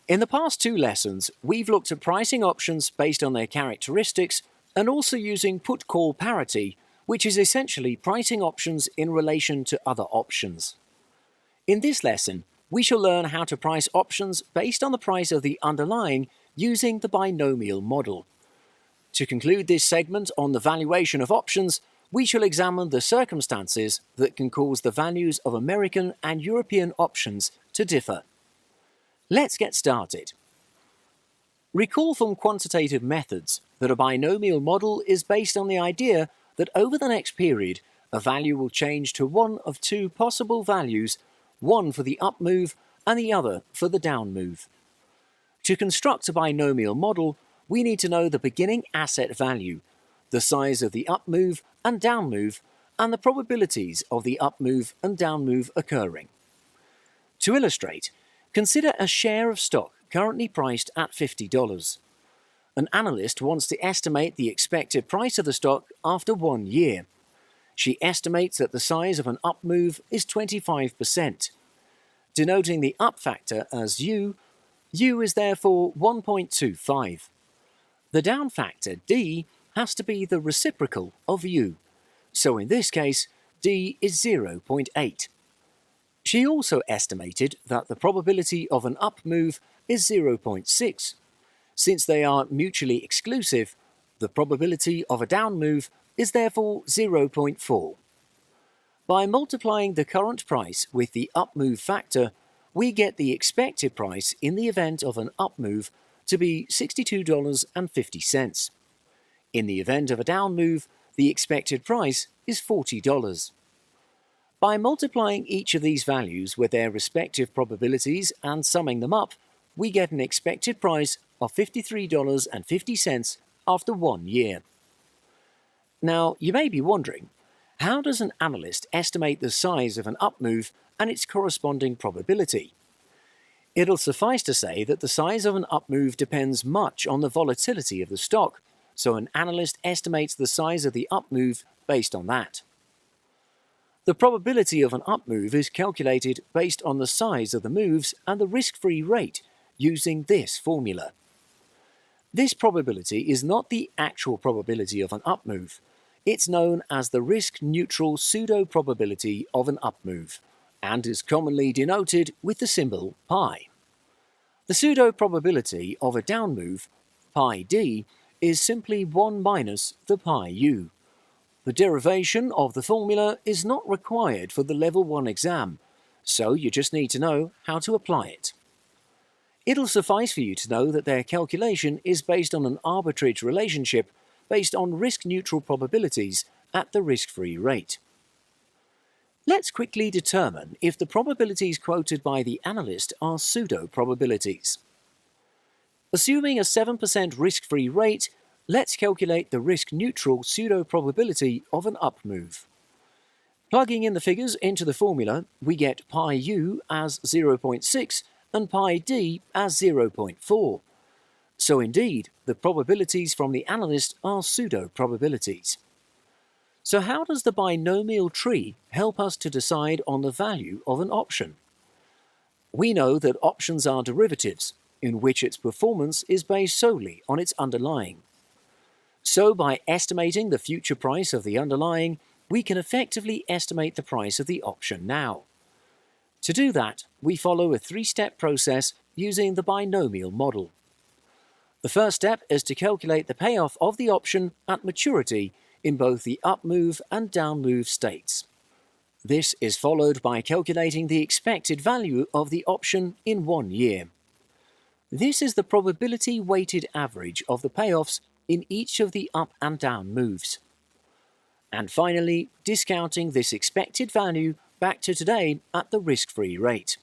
In the past two lessons, we've looked at pricing options based on their characteristics and also using put-call parity, which is essentially pricing options in relation to other options. In this lesson, we shall learn how to price options based on the price of the underlying using the binomial model. To conclude this segment on the valuation of options, we shall examine the circumstances that can cause the values of American and European options to differ. Let's get started. Recall from quantitative methods that a binomial model is based on the idea that over the next period, a value will change to one of two possible values, one for the up move and the other for the down move. To construct a binomial model, we need to know the beginning asset value, the size of the up move and down move, and the probabilities of the up move and down move occurring. To illustrate, consider a share of stock currently priced at $50. An analyst wants to estimate the expected price of the stock after 1 year. She estimates that the size of an up move is 25%. Denoting the up factor as U is therefore 1.25. The down factor, D, has to be the reciprocal of U, so in this case, D is 0.8. She also estimated that the probability of an up move is 0.6. Since they are mutually exclusive, the probability of a down move is therefore 0.4. By multiplying the current price with the up move factor, we get the expected price in the event of an up move to be $62.50. In the event of a down move, the expected price is $40. By multiplying each of these values with their respective probabilities and summing them up, we get an expected price of $53.50 after 1 year. Now, you may be wondering, how does an analyst estimate the size of an up move and its corresponding probability? It'll suffice to say that the size of an up move depends much on the volatility of the stock, so an analyst estimates the size of the up move based on that. The probability of an up move is calculated based on the size of the moves and the risk-free rate using this formula. This probability is not the actual probability of an up move. It's known as the risk-neutral pseudo-probability of an up move, and is commonly denoted with the symbol pi. The pseudo-probability of a down move, pi d, is simply 1 minus the pi u. The derivation of the formula is not required for the Level 1 exam, so you just need to know how to apply it. It'll suffice for you to know that their calculation is based on an arbitrage relationship based on risk-neutral probabilities at the risk-free rate. Let's quickly determine if the probabilities quoted by the analyst are pseudo-probabilities. Assuming a 7% risk-free rate, let's calculate the risk-neutral pseudo-probability of an up move. Plugging in the figures into the formula, we get pi u as 0.6 and pi d as 0.4. So indeed, the probabilities from the analyst are pseudo-probabilities. So how does the binomial tree help us to decide on the value of an option? We know that options are derivatives, in which its performance is based solely on its underlying. So by estimating the future price of the underlying, we can effectively estimate the price of the option now. To do that, we follow a 3-step process using the binomial model. The first step is to calculate the payoff of the option at maturity in both the up move and down move states. This is followed by calculating the expected value of the option in 1 year. This is the probability-weighted average of the payoffs in each of the up and down moves. And finally, discounting this expected value back to today at the risk-free rate.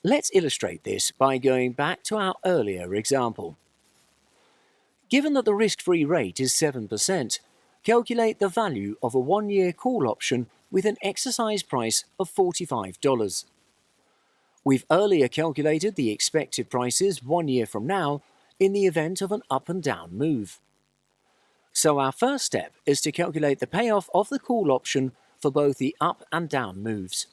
Let's illustrate this by going back to our earlier example. Given that the risk-free rate is 7%, calculate the value of a 1-year call option with an exercise price of $45. We've earlier calculated the expected prices 1 year from now in the event of an up and down move. So our first step is to calculate the payoff of the call option for both the up and down moves.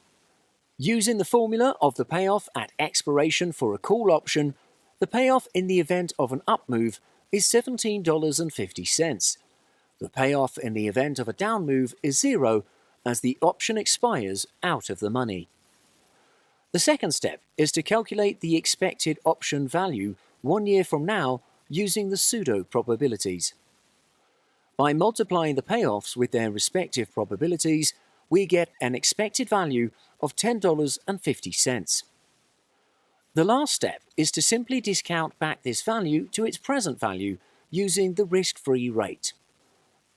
Using the formula of the payoff at expiration for a call option, the payoff in the event of an up move is $17.50. The payoff in the event of a down move is zero, as the option expires out of the money. The second step is to calculate the expected option value 1 year from now using the pseudo probabilities. By multiplying the payoffs with their respective probabilities, we get an expected value of $10.50. The last step is to simply discount back this value to its present value using the risk-free rate.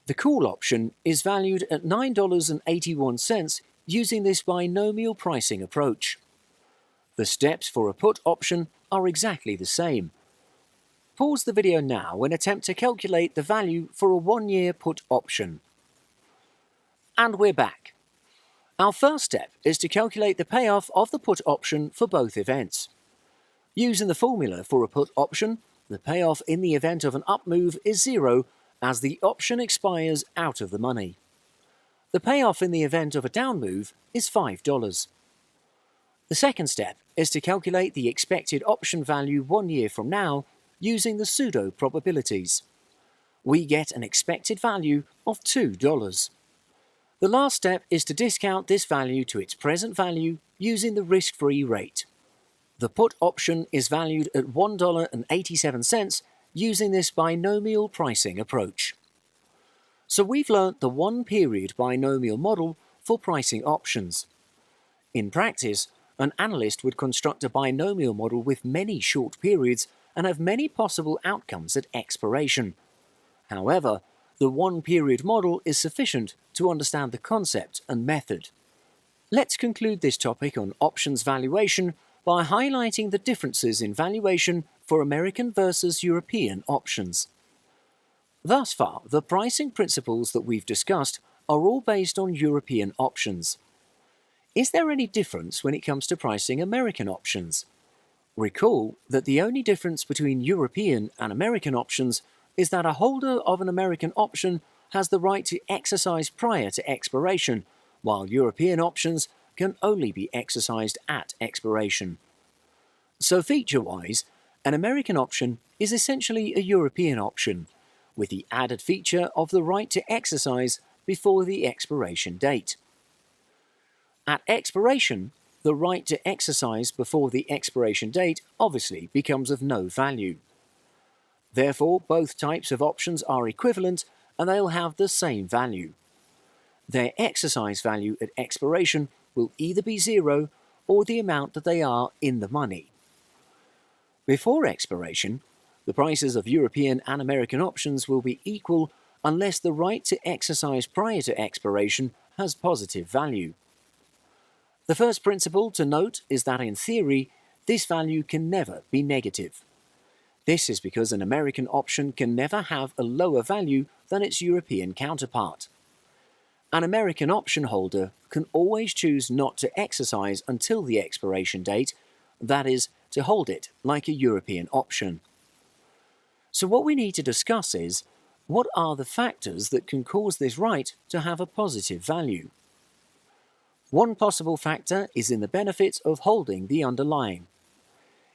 The call option is valued at $9.81 using this binomial pricing approach. The steps for a put option are exactly the same. Pause the video now and attempt to calculate the value for a 1 year put option. And we're back. Our first step is to calculate the payoff of the put option for both events. Using the formula for a put option, the payoff in the event of an up move is zero, as the option expires out of the money. The payoff in the event of a down move is $5. The second step is to calculate the expected option value 1 year from now using the pseudo probabilities. We get an expected value of $2. The last step is to discount this value to its present value using the risk-free rate. The put option is valued at $1.87 using this binomial pricing approach. So we've learnt the one-period binomial model for pricing options. In practice, an analyst would construct a binomial model with many short periods and have many possible outcomes at expiration. However, the one-period model is sufficient to understand the concept and method. Let's conclude this topic on options valuation by highlighting the differences in valuation for American versus European options. Thus far, the pricing principles that we've discussed are all based on European options. Is there any difference when it comes to pricing American options? Recall that the only difference between European and American options is that a holder of an American option has the right to exercise prior to expiration, while European options can only be exercised at expiration. So feature-wise, an American option is essentially a European option, with the added feature of the right to exercise before the expiration date. At expiration, the right to exercise before the expiration date obviously becomes of no value. Therefore, both types of options are equivalent and they'll have the same value. Their exercise value at expiration will either be zero or the amount that they are in the money. Before expiration, the prices of European and American options will be equal unless the right to exercise prior to expiration has positive value. The first principle to note is that in theory, this value can never be negative. This is because an American option can never have a lower value than its European counterpart. An American option holder can always choose not to exercise until the expiration date, that is, to hold it like a European option. So what we need to discuss is, what are the factors that can cause this right to have a positive value? One possible factor is in the benefit of holding the underlying.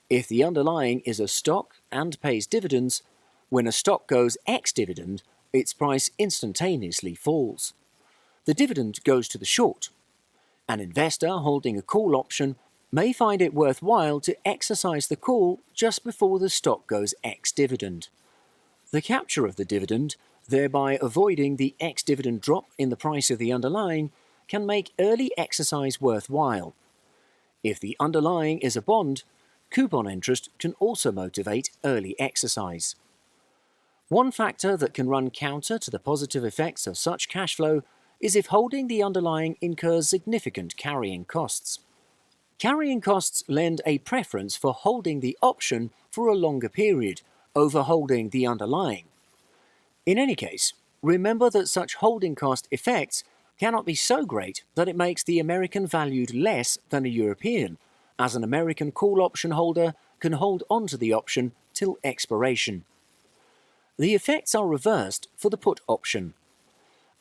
If the underlying is a stock and pays dividends, when a stock goes ex-dividend, its price instantaneously falls. The dividend goes to the short. An investor holding a call option may find it worthwhile to exercise the call just before the stock goes ex-dividend. The capture of the dividend, thereby avoiding the ex-dividend drop in the price of the underlying, can make early exercise worthwhile. If the underlying is a bond, coupon interest can also motivate early exercise. One factor that can run counter to the positive effects of such cash flow is if holding the underlying incurs significant carrying costs. Carrying costs lend a preference for holding the option for a longer period over holding the underlying. In any case, remember that such holding cost effects cannot be so great that it makes the American valued less than a European, as an American call option holder can hold onto the option till expiration. The effects are reversed for the put option.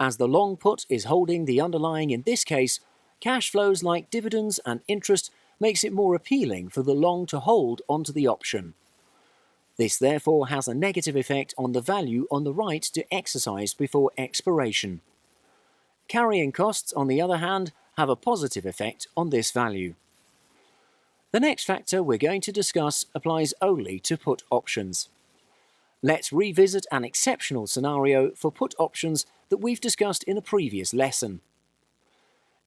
As the long put is holding the underlying in this case, cash flows like dividends and interest makes it more appealing for the long to hold onto the option. This therefore has a negative effect on the value on the right to exercise before expiration. Carrying costs, on the other hand, have a positive effect on this value. The next factor we're going to discuss applies only to put options. Let's revisit an exceptional scenario for put options that we've discussed in a previous lesson.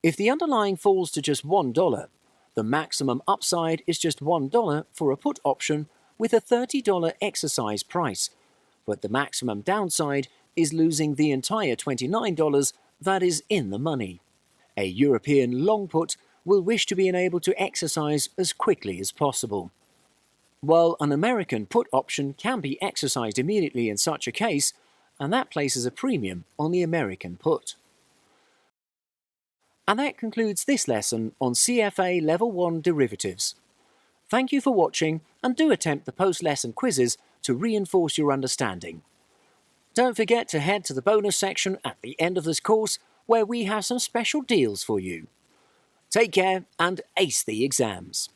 If the underlying falls to just $1, the maximum upside is just $1 for a put option with a $30 exercise price, but the maximum downside is losing the entire $29 that is in the money. A European long put will wish to be enabled to exercise as quickly as possible, while an American put option can be exercised immediately in such a case, and that places a premium on the American put. And that concludes this lesson on CFA Level 1 derivatives. Thank you for watching, and do attempt the post-lesson quizzes to reinforce your understanding. Don't forget to head to the bonus section at the end of this course, where we have some special deals for you. Take care and ace the exams.